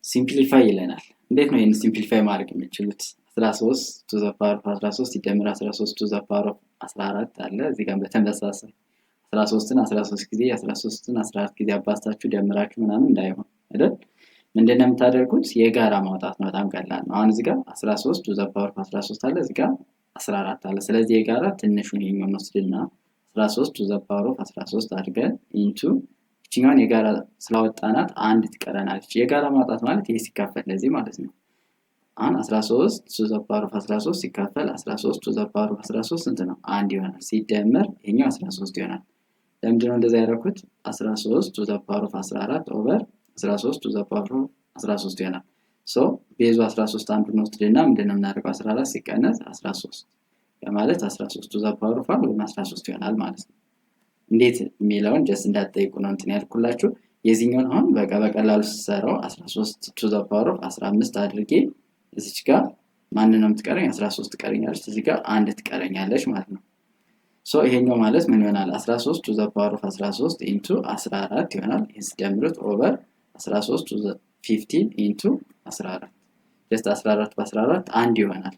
ሲምፕሊፋይ ይለናል። እንዴት ነው ይሄን ሲምፕሊፋይ ማድረግ የምንችሉት? 13 to the power of 13 ሲደመር 13 to the power of 14 አለ። እዚህ ጋር በተመሳሳይ 13ን 13 ጊዜ 13ን 14 ጊዜ አባዝታችሁ ደምራችሁ ምናምን እንዳይሆን አይደል? ምንድነው የምታደርጉት? የጋራ ማውጣት ነው። በጣም ቀላል ነው። አሁን እዚህ ጋር 13 to the power of 13 አለ፣ እዚህ ጋር 14 አለ። ስለዚህ የጋራ ትንሹን ይሄኛውን እንወስድና 13 to the power of 13 አድርገን ኢንቱ እቺኛውን የጋራ ስላወጣናት አንድ ትቀረናለች። የጋራ ማውጣት ማለት ይሄ ሲካፈል ለዚህ ማለት ነው። አሁን 13 to the power of 13 ሲካፈል 13 to the power of 13 ስንት ነው? አንድ ይሆናል። ሲደመር ይሄኛው 13 ይሆናል። ለምንድን ነው እንደዛ ያደረኩት? 13 to the power of 14 ኦቨር 13 to the power of 13 ይሆናል። ሶ ቤዙ 13 አንዱን ወስድና ምንድነው የምናደርገው? 14 ሲቀነስ 13 ማለት 13 to the power of 1 ወይም 13 ይሆናል ማለት ነው። እንዴት የሚለውን ጀስት እንዳትጠይቁ ነው እንትን ያልኩላችሁ። የዚህኛውን አሁን በቀላሉ ስሰራው 13 to the power of 15 አድርጌ እዚች ጋር ማንን ነው የምትቀረኝ? 13 ትቀረኛለች። እዚህ ጋር አንድ ትቀረኛለች ማለት ነው። ሶ ይሄኛው ማለት ምን ይሆናል? 13 to the power of 13 into 14 ይሆናል። ይሄን ሲደምሩት ኦቨር 13 to the 15 into 14 ጀስት 14 በ14 አንድ ይሆናል።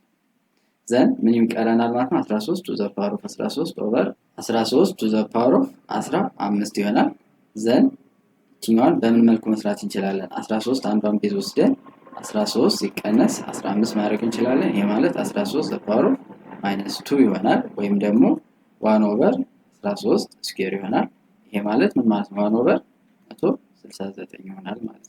ዘን ምን ይቀረናል ማለት ነው? 13 to the power of 13 ኦቨር 13 to the power of 15 ይሆናል። ዘን እቺኛዋን በምን መልኩ መስራት እንችላለን? 13 አንዷን ቤዝ ወስደን 13 ሲቀነስ 15 ማድረግ እንችላለን። ይሄ ማለት 13 the power of -2 ይሆናል። ወይም ደግሞ 1 ኦቨር 13 ስኩዌር ይሆናል። ይሄ ማለት ምን ማለት ነው? 1 ኦቨር 169 ይሆናል ማለት ነው።